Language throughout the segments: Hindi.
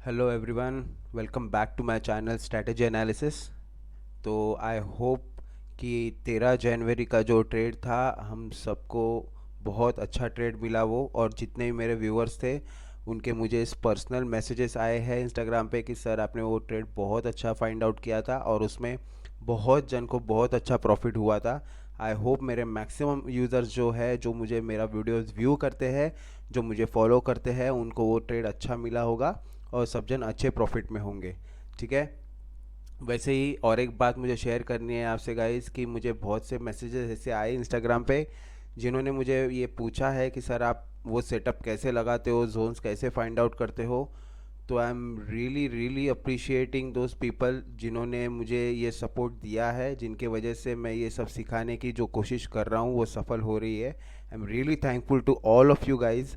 Hello everyone, welcome back to my channel strategy analysis. तो आई होप कि 13 जनवरी का जो ट्रेड था हम सबको बहुत अच्छा ट्रेड मिला वो, और जितने भी मेरे व्यूअर्स थे उनके मुझे इस पर्सनल मैसेजेस आए हैं इंस्टाग्राम पे कि सर आपने वो ट्रेड बहुत अच्छा फाइंड आउट किया था और उसमें बहुत जन को बहुत अच्छा प्रॉफिट हुआ था। आई होप मेरे मैक्सिमम यूज़र्स जो है, जो मुझे मेरा वीडियोस व्यू करते हैं, जो मुझे फॉलो करते हैं, उनको वो ट्रेड अच्छा मिला होगा और सब जन अच्छे प्रॉफिट में होंगे। ठीक है। वैसे ही और एक बात मुझे शेयर करनी है आपसे गाइस कि मुझे बहुत से मैसेजेस ऐसे आए इंस्टाग्राम पे जिन्होंने मुझे ये पूछा है कि सर आप वो सेटअप कैसे लगाते हो, जोन्स कैसे फाइंड आउट करते हो। तो आई am really really appreciating those people जिन्होंने मुझे ये सपोर्ट दिया है, जिनके वजह से मैं ये सब सिखाने की जो कोशिश कर रहा हूँ वो सफल हो रही है। I am really thankful to all of you guys.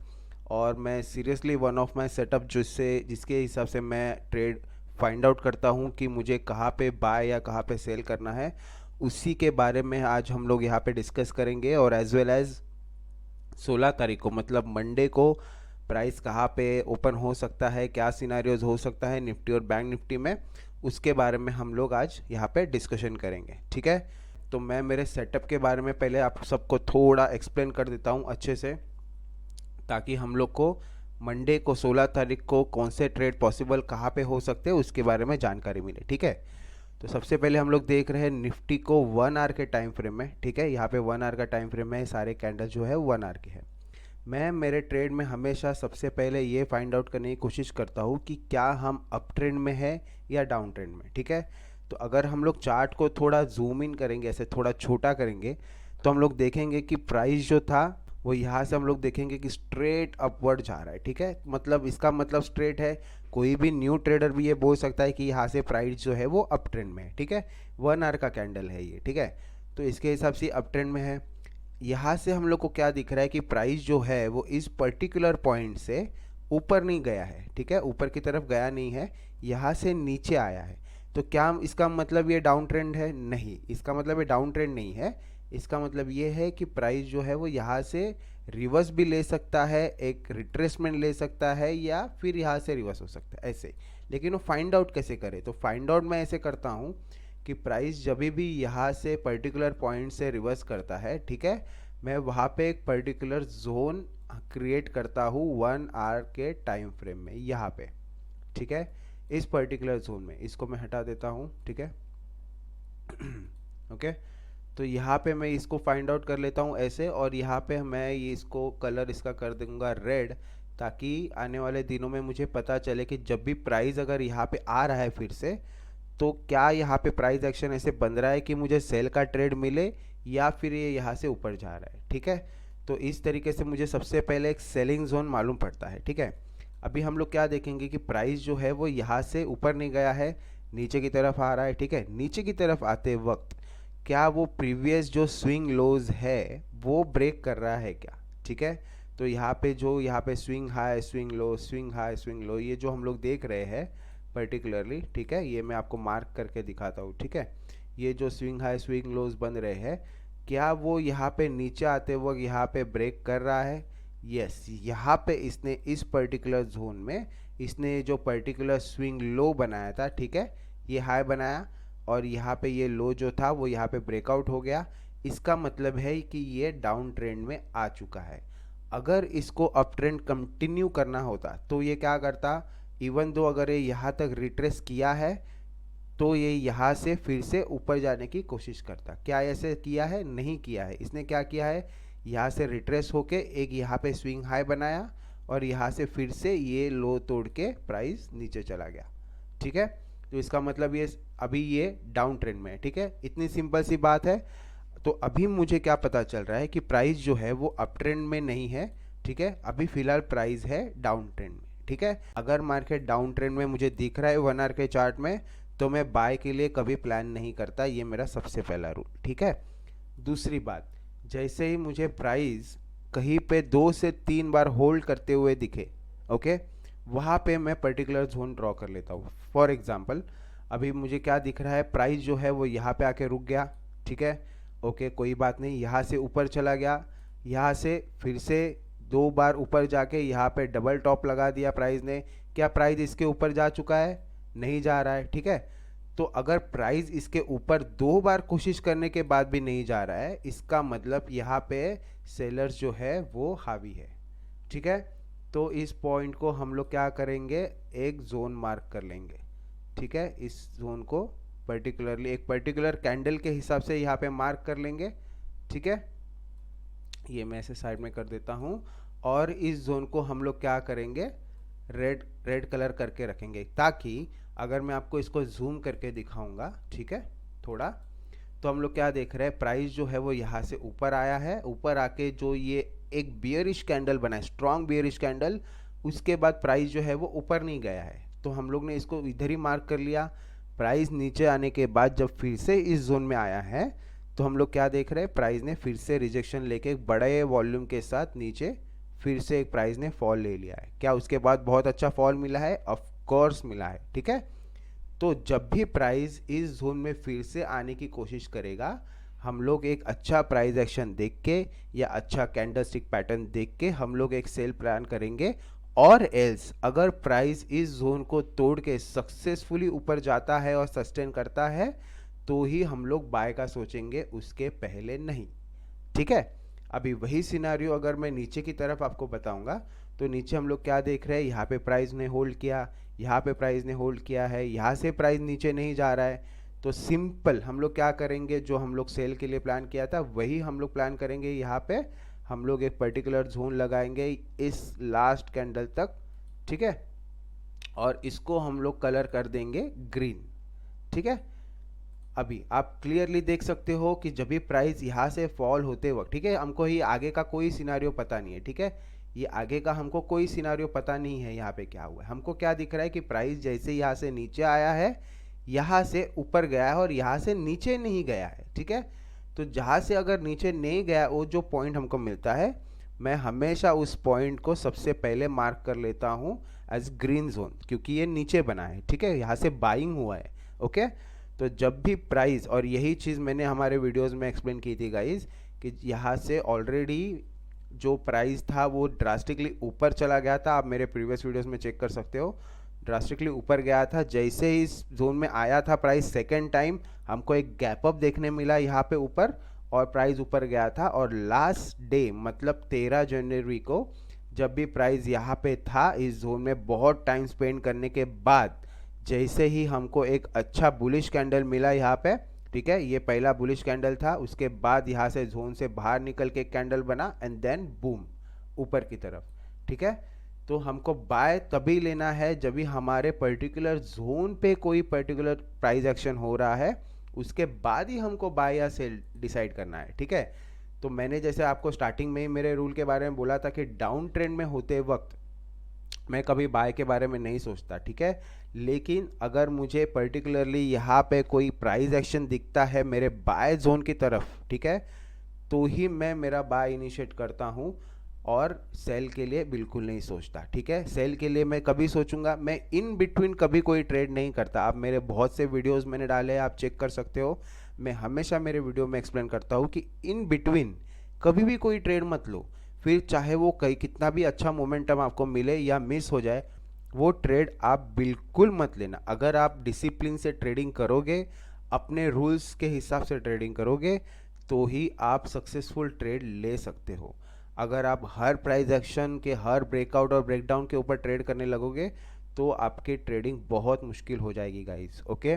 और मैं seriously one of my setup जिसके हिसाब से मैं ट्रेड फाइंड आउट करता हूँ कि मुझे कहाँ पे बाय या कहाँ पे सेल करना है, उसी के बारे में आज हम लोग यहाँ पे डिस्कस करेंगे। और एज वेल एज 16 तारीख को मतलब मंडे को प्राइस कहाँ पे ओपन हो सकता है, क्या सिनारियोज हो सकता है निफ्टी और बैंक निफ्टी में, उसके बारे में हम लोग आज यहाँ पे डिस्कशन करेंगे। ठीक है। तो मैं मेरे सेटअप के बारे में पहले आप सबको थोड़ा एक्सप्लेन कर देता हूँ अच्छे से, ताकि हम लोग को मंडे को 16 तारीख को कौन से ट्रेड पॉसिबल कहाँ पे हो सकते हैं उसके बारे में जानकारी मिले। ठीक है। तो सबसे पहले हम लोग देख रहे हैं निफ्टी को 1 आवर के टाइम फ्रेम में। ठीक है, यहाँ पे 1 आवर का टाइम फ्रेम है, सारे कैंडल जो है 1 आवर के हैं। मैं मेरे ट्रेड में हमेशा सबसे पहले ये फाइंड आउट करने की कोशिश करता हूँ कि क्या हम अप ट्रेंड में है या डाउन ट्रेंड में। ठीक है। तो अगर हम लोग चार्ट को थोड़ा जूम इन करेंगे, ऐसे थोड़ा छोटा करेंगे, तो हम लोग देखेंगे कि प्राइस जो था वो यहाँ से हम लोग देखेंगे कि स्ट्रेट अपवर्ड जा रहा है। ठीक है, मतलब इसका मतलब स्ट्रेट है। कोई भी न्यू ट्रेडर भी ये बोल सकता है कि यहाँ से प्राइस जो है वो अप ट्रेंड में है। ठीक है, 1 आवर का कैंडल है ये। ठीक है, तो इसके हिसाब से अप ट्रेंड में है। यहाँ से हम लोग को क्या दिख रहा है कि प्राइस जो है वो इस पर्टिकुलर पॉइंट से ऊपर नहीं गया है। ठीक है, ऊपर की तरफ गया नहीं है, यहाँ से नीचे आया है। तो क्या इसका मतलब ये डाउन ट्रेंड है? नहीं, इसका मतलब ये डाउन ट्रेंड नहीं है। इसका मतलब ये है कि प्राइस जो है वो यहाँ से रिवर्स भी ले सकता है, एक रिट्रेसमेंट ले सकता है, या फिर यहाँ से रिवर्स हो सकता है ऐसे। लेकिन वो फाइंड आउट कैसे करे? तो फाइंड आउट मैं ऐसे करता हूँ कि प्राइस जब भी यहाँ से पर्टिकुलर पॉइंट से रिवर्स करता है, ठीक है, मैं वहाँ पे एक पर्टिकुलर जोन क्रिएट करता हूँ 1 आवर के टाइम फ्रेम में यहाँ पे। ठीक है, इस पर्टिकुलर जोन में इसको मैं हटा देता हूँ। ठीक है। ओके, तो यहाँ पे मैं इसको फाइंड आउट कर लेता हूँ ऐसे, और यहाँ पे मैं ये इसको कलर इसका कर दूंगा रेड, ताकि आने वाले दिनों में मुझे पता चले कि जब भी प्राइस अगर यहाँ पे आ रहा है फिर से, तो क्या यहाँ पे प्राइस एक्शन ऐसे बन रहा है कि मुझे सेल का ट्रेड मिले, या फिर ये यहाँ से ऊपर जा रहा है। ठीक है, तो इस तरीके से मुझे सबसे पहले एक सेलिंग जोन मालूम पड़ता है। ठीक है, अभी हम लोग क्या देखेंगे कि प्राइस जो है वो यहाँ से ऊपर नहीं गया है, नीचे की तरफ आ रहा है। ठीक है, नीचे की तरफ आते वक्त क्या वो प्रीवियस जो स्विंग लोज है वो ब्रेक कर रहा है क्या? ठीक है, तो यहाँ पे swing high swing low, swing high swing low, ये जो हम लोग देख रहे हैं पर्टिकुलरली, ठीक है, ये मैं आपको मार्क करके दिखाता हूँ। ठीक है, ये जो स्विंग हाई स्विंग लोज बन रहे हैं, क्या वो यहाँ पे नीचे आते वक्त यहाँ पे ब्रेक कर रहा है? यस, यहाँ पे इसने इस पर्टिकुलर जोन में इसने जो पर्टिकुलर स्विंग लो बनाया था, ठीक है, ये हाई बनाया, और यहाँ पे ये लो जो था वो यहाँ पे ब्रेकआउट हो गया। इसका मतलब है कि ये डाउन ट्रेंड में आ चुका है। अगर इसको अप ट्रेंड कंटिन्यू करना होता तो ये क्या करता? इवन दो अगर ये यहाँ तक रिट्रेस किया है, तो ये यहाँ से फिर से ऊपर जाने की कोशिश करता। क्या ऐसे किया है? नहीं किया है। इसने क्या किया है, यहाँ से रिट्रेस होके एक यहाँ पे स्विंग हाई बनाया, और यहाँ से फिर से ये लो तोड़ के प्राइस नीचे चला गया। ठीक है, तो इसका मतलब ये अभी ये डाउन ट्रेंड में है। ठीक है, इतनी सिंपल सी बात है। तो अभी मुझे क्या पता चल रहा है कि प्राइस जो है वो अप ट्रेंड में नहीं है। ठीक है, अभी फिलहाल प्राइस है डाउन ट्रेंड में। ठीक है, अगर मार्केट डाउन ट्रेंड में मुझे दिख रहा है 1 आवर के चार्ट में, तो मैं बाय के लिए कभी प्लान नहीं करता। ये मेरा सबसे पहला रूल। ठीक है, दूसरी बात, जैसे ही मुझे प्राइस कहीं पे 2 से 3 बार होल्ड करते हुए दिखे, ओके, वहाँ पे मैं पर्टिकुलर जोन ड्रॉ कर लेता हूँ। फॉर एग्जांपल, अभी मुझे क्या दिख रहा है, प्राइस जो है वो यहाँ पे आके रुक गया। ठीक है, ओके, कोई बात नहीं, यहाँ से ऊपर चला गया, यहाँ से फिर से 2 बार ऊपर जाके यहाँ पे डबल टॉप लगा दिया प्राइस ने। क्या प्राइस इसके ऊपर जा चुका है? नहीं जा रहा है, ठीक है। तो अगर प्राइस इसके ऊपर 2 बार कोशिश करने के बाद भी नहीं जा रहा है, इसका मतलब यहाँ पे सेलर्स जो है वो हावी है, ठीक है। तो इस पॉइंट को हम लोग क्या करेंगे, एक जोन मार्क कर लेंगे, ठीक है। इस जोन को पर्टिकुलरली एक पर्टिकुलर कैंडल के हिसाब से यहाँ पे मार्क कर लेंगे, ठीक है। ये मैं ऐसे साइड में कर देता हूँ। और इस जोन को हम लोग क्या करेंगे, रेड रेड कलर करके रखेंगे, ताकि अगर मैं आपको इसको जूम करके दिखाऊंगा, ठीक है, थोड़ा, तो हम लोग क्या देख रहे हैं, प्राइस जो है वो यहाँ से ऊपर आया है, ऊपर आके जो ये एक बियरिश कैंडल बना है, स्ट्रॉन्ग बियरिश कैंडल, उसके बाद प्राइस जो है वो ऊपर नहीं गया है, तो हम लोग ने इसको इधर ही मार्क कर लिया। प्राइस नीचे आने के बाद जब फिर से इस जोन में आया है, तो हम लोग क्या देख रहे हैं, प्राइस ने फिर से रिजेक्शन लेके एक बड़े वॉल्यूम के साथ नीचे फिर से एक प्राइस ने फॉल ले लिया है। क्या उसके बाद बहुत अच्छा फॉल मिला है? ऑफ कोर्स मिला है, ठीक है। तो जब भी प्राइस इस जोन में फिर से आने की कोशिश करेगा, हम लोग एक अच्छा प्राइस एक्शन देख के या अच्छा कैंडलस्टिक पैटर्न देख के हम लोग एक सेल प्लान करेंगे। और एल्स अगर प्राइस इस जोन को तोड़ के सक्सेसफुली ऊपर जाता है और सस्टेन करता है, तो ही हम लोग बाय का सोचेंगे, उसके पहले नहीं, ठीक है। अभी वही सिनारियो अगर मैं नीचे की तरफ आपको बताऊंगा, तो नीचे हम लोग क्या देख रहे हैं, यहाँ पे प्राइस ने होल्ड किया, यहाँ पे प्राइस ने होल्ड किया है, यहाँ से प्राइस नीचे नहीं जा रहा है। तो सिंपल हम लोग क्या करेंगे, जो हम लोग सेल के लिए प्लान किया था वही हम लोग प्लान करेंगे। यहाँ पे हम लोग एक पर्टिकुलर जोन लगाएंगे इस लास्ट कैंडल तक, ठीक है, और इसको हम लोग कलर कर देंगे ग्रीन, ठीक है। अभी आप क्लियरली देख सकते हो कि जब भी प्राइस यहाँ से फॉल होते वक्त, ठीक है, हमको ये आगे का कोई सिनारियो पता नहीं है, ठीक है, ये आगे का हमको कोई सिनारियो पता नहीं है यहाँ पे क्या हुआ है। हमको क्या दिख रहा है कि प्राइस जैसे यहाँ से नीचे आया है, यहाँ से ऊपर गया है और यहाँ से नीचे नहीं गया है, ठीक है। तो जहाँ से अगर नीचे नहीं गया, वो जो पॉइंट हमको मिलता है, मैं हमेशा उस पॉइंट को सबसे पहले मार्क कर लेता हूँ एज ग्रीन जोन, क्योंकि ये नीचे बना है, ठीक है, यहाँ से बाइंग हुआ है, ओके। तो जब भी प्राइस, और यही चीज़ मैंने हमारे वीडियोस में एक्सप्लेन की थी गाइस, कि यहाँ से ऑलरेडी जो प्राइस था वो ड्रास्टिकली ऊपर चला गया था, आप मेरे प्रीवियस वीडियोस में चेक कर सकते हो, ड्रास्टिकली ऊपर गया था। जैसे ही इस जोन में आया था प्राइस सेकेंड टाइम, हमको एक गैप अप देखने मिला यहाँ पे ऊपर, और प्राइस ऊपर गया था। और लास्ट डे मतलब 13 जनवरी को जब भी प्राइस यहाँ पे था इस जोन में, बहुत टाइम स्पेंड करने के बाद जैसे ही हमको एक अच्छा बुलिश कैंडल मिला यहाँ पे, ठीक है, ये पहला बुलिश कैंडल था, उसके बाद यहाँ से जोन से बाहर निकल के कैंडल बना एंड देन बूम ऊपर की तरफ, ठीक है। तो हमको बाय तभी लेना है जब भी हमारे पर्टिकुलर जोन पे कोई पर्टिकुलर प्राइस एक्शन हो रहा है, उसके बाद ही हमको बाय या सेल डिसाइड करना है, ठीक है। तो मैंने जैसे आपको स्टार्टिंग में ही मेरे रूल के बारे में बोला था कि डाउन ट्रेंड में होते वक्त मैं कभी बाय के बारे में नहीं सोचता, ठीक है। लेकिन अगर मुझे पर्टिकुलरली यहाँ पे कोई प्राइस एक्शन दिखता है मेरे बाय जोन की तरफ, ठीक है, तो ही मैं मेरा बाय इनिशिएट करता हूँ, और सेल के लिए बिल्कुल नहीं सोचता, ठीक है। सेल के लिए मैं कभी सोचूंगा, मैं इन बिटवीन कभी कोई ट्रेड नहीं करता। आप मेरे बहुत से वीडियोस मैंने डाले हैं, आप चेक कर सकते हो, मैं हमेशा मेरे वीडियो में एक्सप्लेन करता हूँ कि इन बिटवीन कभी भी कोई ट्रेड मत लो, फिर चाहे वो कहीं कितना भी अच्छा मोमेंटम आपको मिले या मिस हो जाए, वो ट्रेड आप बिल्कुल मत लेना। अगर आप डिसिप्लिन से ट्रेडिंग करोगे, अपने रूल्स के हिसाब से ट्रेडिंग करोगे, तो ही आप सक्सेसफुल ट्रेड ले सकते हो। अगर आप हर प्राइस एक्शन के, हर ब्रेकआउट और ब्रेकडाउन के ऊपर ट्रेड करने लगोगे, तो आपकी ट्रेडिंग बहुत मुश्किल हो जाएगी गाइस, ओके।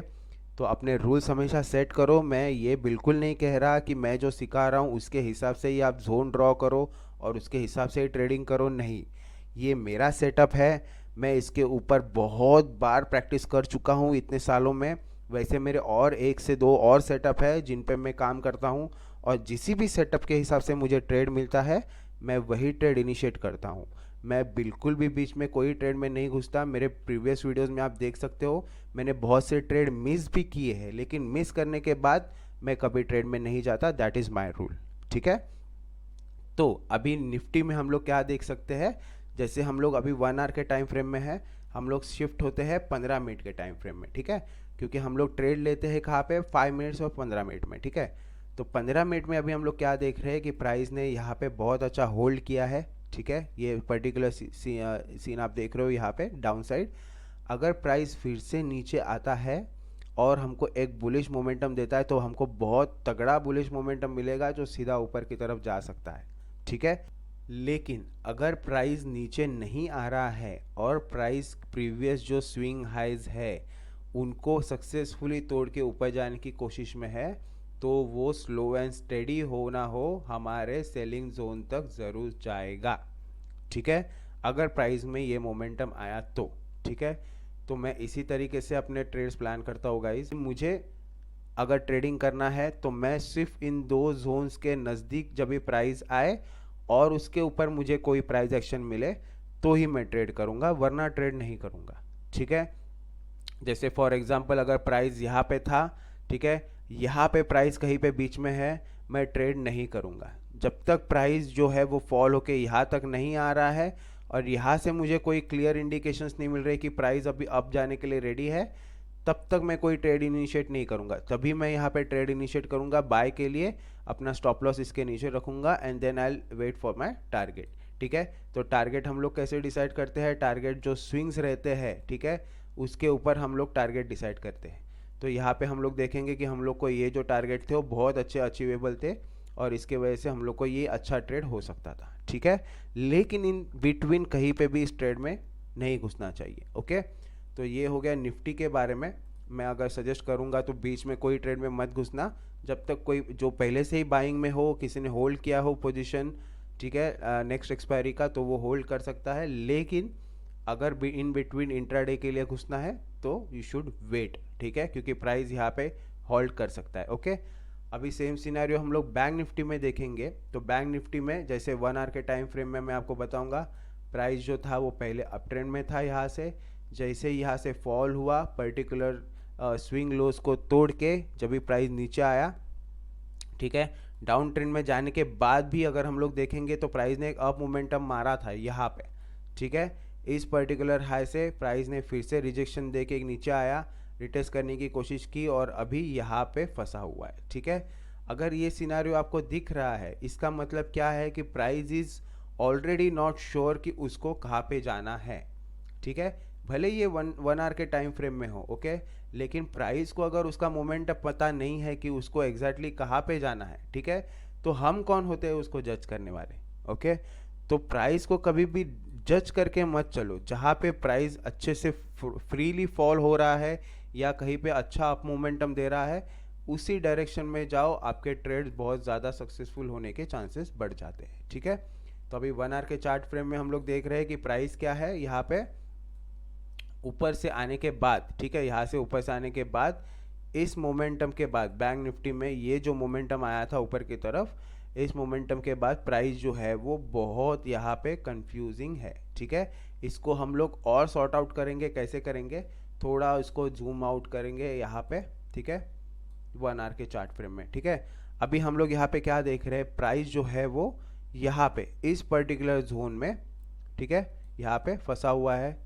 तो अपने रूल्स हमेशा सेट करो। मैं ये बिल्कुल नहीं कह रहा कि मैं जो सिखा रहा हूँ उसके हिसाब से ही आप जोन ड्रॉ करो और उसके हिसाब से ही ट्रेडिंग करो, नहीं। ये मेरा सेटअप है, मैं इसके ऊपर बहुत बार प्रैक्टिस कर चुका हूँ इतने सालों में। वैसे मेरे और 1 से 2 और सेटअप है जिन पे मैं काम करता हूँ, और जिस भी सेटअप के हिसाब से मुझे ट्रेड मिलता है, मैं वही ट्रेड इनिशिएट करता हूँ। मैं बिल्कुल भी बीच में कोई ट्रेड में नहीं घुसता। मेरे प्रीवियस वीडियोस में आप देख सकते हो, मैंने बहुत से ट्रेड मिस भी किए हैं, लेकिन मिस करने के बाद मैं कभी ट्रेड में नहीं जाता। दैट इज़ माय रूल, ठीक है। तो अभी निफ्टी में हम लोग क्या देख सकते हैं, जैसे हम लोग अभी 1 आवर के टाइम फ्रेम में है, हम लोग शिफ्ट होते हैं 15 मिनट के टाइम फ्रेम में, ठीक है, क्योंकि हम लोग ट्रेड लेते हैं कहाँ पे, 5 मिनट्स और 15 मिनट में, ठीक है। तो 15 मिनट में अभी हम लोग क्या देख रहे हैं कि प्राइस ने यहाँ पे बहुत अच्छा होल्ड किया है, ठीक है, ये पर्टिकुलर सीन आप देख रहे हो यहाँ पे डाउन साइड। अगर प्राइस फिर से नीचे आता है और हमको एक बुलिश मोमेंटम देता है तो हमको बहुत तगड़ा बुलिश मोमेंटम मिलेगा जो सीधा ऊपर की तरफ जा सकता है, ठीक है। लेकिन अगर प्राइस नीचे नहीं आ रहा है और प्राइस प्रीवियस जो स्विंग हाइज है उनको सक्सेसफुली तोड़ के ऊपर जाने की कोशिश में है, तो वो स्लो एंड स्टेडी हो ना हो हमारे सेलिंग जोन तक ज़रूर जाएगा, ठीक है। अगर प्राइस में ये मोमेंटम आया तो, ठीक है। तो मैं इसी तरीके से अपने ट्रेड्स प्लान करता हूँ गाइस। मुझे अगर ट्रेडिंग करना है तो मैं सिर्फ इन दो जोन्स के नज़दीक जब भी प्राइस आए और उसके ऊपर मुझे कोई प्राइस एक्शन मिले तो ही मैं ट्रेड करूँगा, वरना ट्रेड नहीं करूँगा, ठीक है। जैसे फॉर एग्जांपल अगर प्राइस यहाँ पे था, ठीक है, यहाँ पे प्राइस कहीं पे बीच में है, मैं ट्रेड नहीं करूँगा जब तक प्राइस जो है वो फॉल होके यहाँ तक नहीं आ रहा है और यहाँ से मुझे कोई क्लियर इंडिकेशंस नहीं मिल रही कि प्राइस अभी अप जाने के लिए रेडी है, तब तक मैं कोई ट्रेड इनिशिएट नहीं करूँगा। तभी मैं यहाँ पे ट्रेड इनिशिएट करूँगा बाय के लिए, अपना स्टॉप लॉस इसके नीचे रखूँगा and then I wait for my target, ठीक है। तो टारगेट हम लोग कैसे डिसाइड करते हैं, टारगेट जो स्विंग्स रहते हैं, ठीक है, उसके ऊपर हम लोग टारगेट डिसाइड करते हैं। तो यहाँ पे हम लोग देखेंगे कि हम लोग को ये जो टारगेट थे वो बहुत अच्छे अचीवेबल थे और इसके वजह से हम लोग को ये अच्छा ट्रेड हो सकता था, ठीक है। लेकिन इन बिटवीन कहीं पे भी इस ट्रेड में नहीं घुसना चाहिए, ओके। तो ये हो गया निफ्टी के बारे में। मैं अगर सजेस्ट करूँगा तो बीच में कोई ट्रेड में मत घुसना जब तक कोई जो पहले से ही बाइंग में हो, किसी ने होल्ड किया हो पोजीशन, ठीक है, नेक्स्ट एक्सपायरी का, तो वो होल्ड कर सकता है। लेकिन अगर इन बिटवीन इंट्राडे के लिए घुसना है तो यू शुड वेट, ठीक है, क्योंकि प्राइस यहाँ पे होल्ड कर सकता है, ओके। अभी सेम सिनेरियो हम लोग बैंक निफ्टी में देखेंगे। तो बैंक निफ्टी में जैसे 1 आवर के टाइम फ्रेम में मैं आपको बताऊंगा, प्राइस जो था वो पहले अप ट्रेंड में था, यहाँ से जैसे यहाँ से फॉल हुआ पर्टिकुलर स्विंग लोस को तोड़ के जब भी प्राइस नीचे आया, ठीक है, डाउन ट्रेंड में जाने के बाद भी अगर हम लोग देखेंगे तो प्राइस ने एक अप मोमेंटम मारा था यहाँ पे, ठीक है। इस पर्टिकुलर हाई से प्राइस ने फिर से रिजेक्शन दे के एक नीचे आया, रिटेस्ट करने की कोशिश की और अभी यहाँ पे फंसा हुआ है, ठीक है। अगर ये सिनारियो आपको दिख रहा है, इसका मतलब क्या है कि price is already not sure कि उसको कहाँ पे जाना है, ठीक है। भले ये वन आवर के टाइम फ्रेम में हो, ओके, लेकिन प्राइस को अगर उसका मोमेंटम पता नहीं है कि उसको एग्जैक्टली कहाँ पे जाना है, ठीक है, तो हम कौन होते हैं उसको जज करने वाले, ओके। तो प्राइस को कभी भी जज करके मत चलो। जहाँ पे प्राइस अच्छे से फ्रीली फॉल हो रहा है या कहीं पे अच्छा अप मोमेंटम दे रहा है, उसी डायरेक्शन में जाओ, आपके ट्रेड्स बहुत ज़्यादा सक्सेसफुल होने के चांसेस बढ़ जाते हैं, ठीक है। तो अभी 1 आवर के चार्ट फ्रेम में हम लोग देख रहे हैं कि प्राइस क्या है, यहाँ पे ऊपर से आने के बाद, ठीक है, यहाँ से ऊपर से आने के बाद इस मोमेंटम के बाद बैंक निफ्टी में ये जो मोमेंटम आया था ऊपर की तरफ, इस मोमेंटम के बाद प्राइस जो है वो बहुत यहाँ पे कंफ्यूजिंग है, ठीक है। इसको हम लोग और सॉर्ट आउट करेंगे, कैसे करेंगे, थोड़ा इसको जूम आउट करेंगे यहाँ पे, ठीक है, 1 आवर के चार्ट फ्रेम में, ठीक है। अभी हम लोग यहाँ पे क्या देख रहे हैं, प्राइस जो है वो यहाँ पे इस पर्टिकुलर जोन में, ठीक है, यहाँ पे फंसा हुआ है।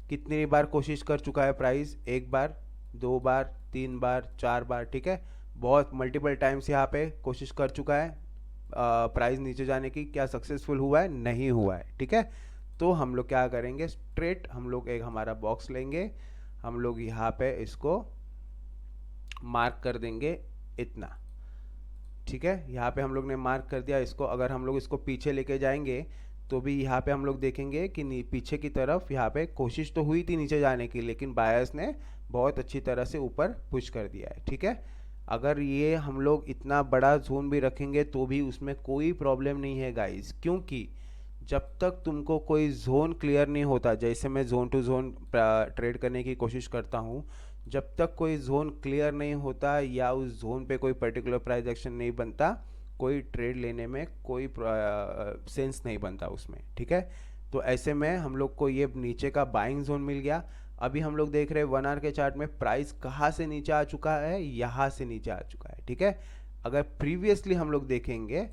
कितनी बार कोशिश कर चुका है प्राइस, 1 बार, 2 बार, 3 बार, 4 बार, ठीक है, बहुत मल्टीपल टाइम्स यहाँ पे कोशिश कर चुका है प्राइस नीचे जाने की। क्या सक्सेसफुल हुआ है, नहीं हुआ है, ठीक है। तो हम लोग क्या करेंगे, स्ट्रेट हम लोग एक हमारा बॉक्स लेंगे, हम लोग यहाँ पे इसको मार्क कर देंगे इतना, ठीक है। यहाँ पे हम लोग ने मार्क कर दिया इसको। अगर हम लोग इसको पीछे लेके जाएंगे तो भी यहाँ पे हम लोग देखेंगे कि पीछे की तरफ यहाँ पे कोशिश तो हुई थी नीचे जाने की, लेकिन बायर्स ने बहुत अच्छी तरह से ऊपर पुश कर दिया है, ठीक है। अगर ये हम लोग इतना बड़ा जोन भी रखेंगे तो भी उसमें कोई प्रॉब्लम नहीं है गाइस, क्योंकि जब तक तुमको कोई जोन क्लियर नहीं होता, जैसे मैं जोन टू जोन ट्रेड करने की कोशिश करता हूँ, जब तक कोई जोन क्लियर नहीं होता या उस जोन पे कोई पर्टिकुलर प्राइस एक्शन नहीं बनता, कोई ट्रेड लेने में कोई सेंस नहीं बनता उसमें, ठीक है। तो ऐसे में हम लोग को ये नीचे का बाइंग जोन मिल गया। अभी हम लोग देख रहे हैं 1 आवर के चार्ट में प्राइस कहाँ से नीचे आ चुका है, यहाँ से नीचे आ चुका है, ठीक है। अगर प्रीवियसली हम लोग देखेंगे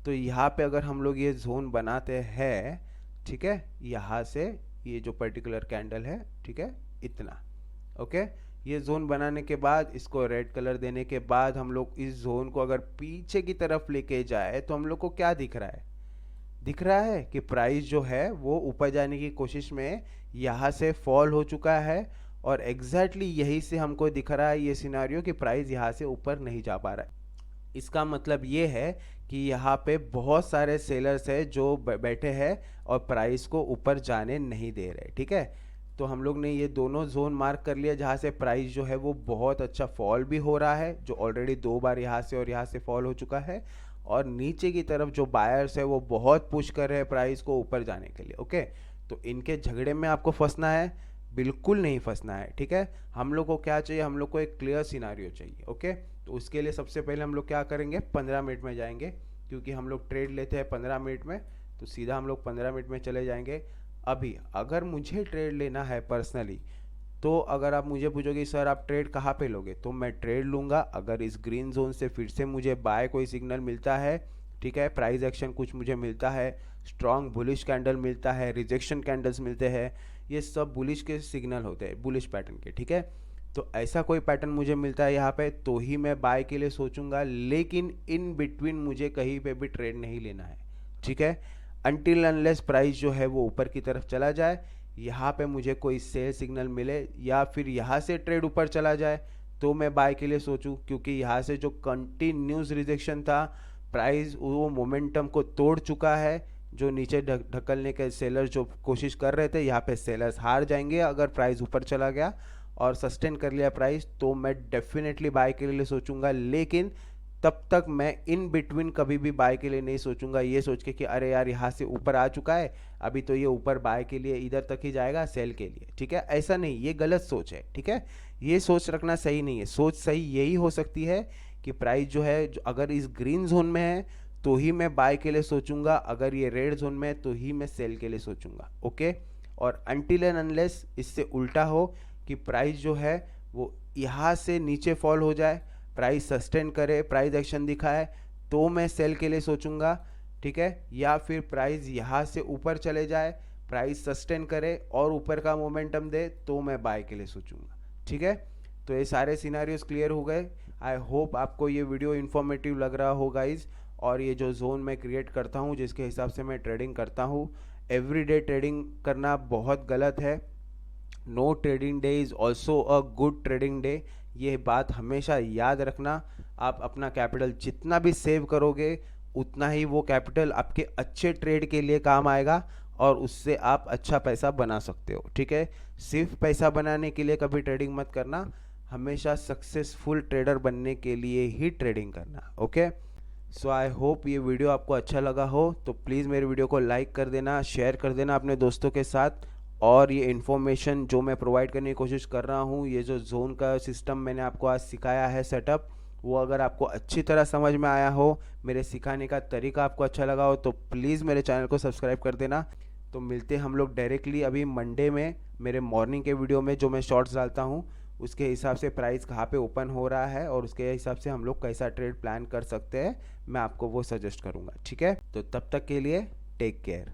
तो यहाँ पे अगर हम लोग ये जोन बनाते हैं, ठीक है, यहाँ से ये जो पर्टिकुलर कैंडल है, ठीक है, इतना, ओके, ये जोन बनाने के बाद इसको रेड कलर देने के बाद हम लोग इस जोन को अगर पीछे की तरफ लेके जाए तो हम लोग को क्या दिख रहा है, दिख रहा है कि प्राइस जो है वो ऊपर जाने की कोशिश में यहाँ से फॉल हो चुका है, और एग्जैक्टली यही से हमको दिख रहा है ये सिनारियो कि प्राइस यहाँ से ऊपर नहीं जा पा रहा है। इसका मतलब ये है कि यहाँ पे बहुत सारे सेलर्स हैं जो बैठे हैं और प्राइस को ऊपर जाने नहीं दे रहे, ठीक है। तो हम लोग ने ये दोनों जोन मार्क कर लिया जहाँ से प्राइस जो है वो बहुत अच्छा फॉल भी हो रहा है, जो ऑलरेडी 2 बार यहाँ से और यहाँ से फॉल हो चुका है, और नीचे की तरफ जो बायर्स है वो बहुत पुश कर रहे हैं प्राइस को ऊपर जाने के लिए। ओके, तो इनके झगड़े में आपको फंसना है? बिल्कुल नहीं फंसना है, ठीक है। हम लोग को क्या चाहिए? हम लोग को एक क्लियर सिनारियो चाहिए। ओके, तो उसके लिए सबसे पहले हम लोग क्या करेंगे, 15 मिनट में जाएंगे, क्योंकि हम लोग ट्रेड लेते हैं 15 मिनट में, तो सीधा हम लोग 15 मिनट में चले जाएंगे। अभी अगर मुझे ट्रेड लेना है पर्सनली, तो अगर आप मुझे पूछोगे सर आप ट्रेड कहाँ पे लोगे, तो मैं ट्रेड लूँगा अगर इस ग्रीन जोन से फिर से मुझे बाय कोई सिग्नल मिलता है, ठीक है, प्राइस एक्शन कुछ मुझे मिलता है, स्ट्रॉन्ग बुलिश कैंडल मिलता है, रिजेक्शन कैंडल्स मिलते हैं, ये सब बुलिश के सिग्नल होते हैं, बुलिश पैटर्न के, ठीक है। तो ऐसा कोई पैटर्न मुझे मिलता है यहाँ पे तो ही मैं बाय के लिए सोचूंगा, लेकिन इन बिटवीन मुझे कहीं पे भी ट्रेड नहीं लेना है, ठीक है। अनटिल अनलेस प्राइस जो है वो ऊपर की तरफ चला जाए, यहाँ पे मुझे कोई सेल सिग्नल मिले, या फिर यहाँ से ट्रेड ऊपर चला जाए तो मैं बाय के लिए सोचूं, क्योंकि यहाँ से जो कंटिन्यूस रिजेक्शन था, प्राइस वो मोमेंटम को तोड़ चुका है, जो नीचे ढकलने के सेलर्स जो कोशिश कर रहे थे, यहाँ पे सेलर्स हार जाएंगे अगर प्राइस ऊपर चला गया और सस्टेन कर लिया प्राइस, तो मैं डेफिनेटली बाय के लिए सोचूंगा। लेकिन तब तक मैं इन बिटवीन कभी भी बाय के लिए नहीं सोचूंगा ये सोच के कि अरे यार यहाँ से ऊपर आ चुका है, अभी तो ये ऊपर बाय के लिए इधर तक ही जाएगा सेल के लिए, ठीक है। ऐसा नहीं, ये गलत सोच है, ठीक है। ये सोच रखना सही नहीं है। सोच सही यही हो सकती है कि प्राइस जो है अगर इस ग्रीन जोन में है तो ही मैं बाय के लिए सोचूंगा, अगर ये रेड जोन में है तो ही मैं सेल के लिए सोचूंगा। ओके, और अनटिल एंड अनलेस इससे उल्टा हो कि प्राइस जो है वो यहाँ से नीचे फॉल हो जाए, प्राइस सस्टेन करे, प्राइस एक्शन दिखाए, तो मैं सेल के लिए सोचूंगा, ठीक है। या फिर प्राइस यहाँ से ऊपर चले जाए, प्राइस सस्टेन करे और ऊपर का मोमेंटम दे, तो मैं बाय के लिए सोचूंगा, ठीक है। तो ये सारे सिनारियोज क्लियर हो गए। आई होप आपको ये वीडियो इन्फॉर्मेटिव लग रहा हो गाइज। और ये जो जोन मैं क्रिएट करता हूँ जिसके हिसाब से मैं ट्रेडिंग करता हूँ, एवरीडे ट्रेडिंग करना बहुत गलत है। No trading day is also a good trading day, ये बात हमेशा याद रखना। आप अपना कैपिटल जितना भी सेव करोगे उतना ही वो कैपिटल आपके अच्छे ट्रेड के लिए काम आएगा, और उससे आप अच्छा पैसा बना सकते हो, ठीक है। सिर्फ पैसा बनाने के लिए कभी ट्रेडिंग मत करना, हमेशा सक्सेसफुल ट्रेडर बनने के लिए ही ट्रेडिंग करना। ओके, सो आई होप ये वीडियो आपको अच्छा लगा हो, तो प्लीज़ मेरे वीडियो को लाइक कर देना, शेयर कर देना अपने दोस्तों के साथ। और ये इन्फॉर्मेशन जो मैं प्रोवाइड करने की कोशिश कर रहा हूँ, ये जो जोन का सिस्टम मैंने आपको आज सिखाया है सेटअप, वो अगर आपको अच्छी तरह समझ में आया हो, मेरे सिखाने का तरीका आपको अच्छा लगा हो, तो प्लीज़ मेरे चैनल को सब्सक्राइब कर देना। तो मिलते हम लोग डायरेक्टली अभी मंडे में मेरे मॉर्निंग के वीडियो में, जो मैं शॉर्ट्स डालता हूँ उसके हिसाब से प्राइस कहाँ पे ओपन हो रहा है और उसके हिसाब से हम लोग कैसा ट्रेड प्लान कर सकते हैं, मैं आपको वो सजेस्ट करूँगा, ठीक है। तो तब तक के लिए टेक केयर।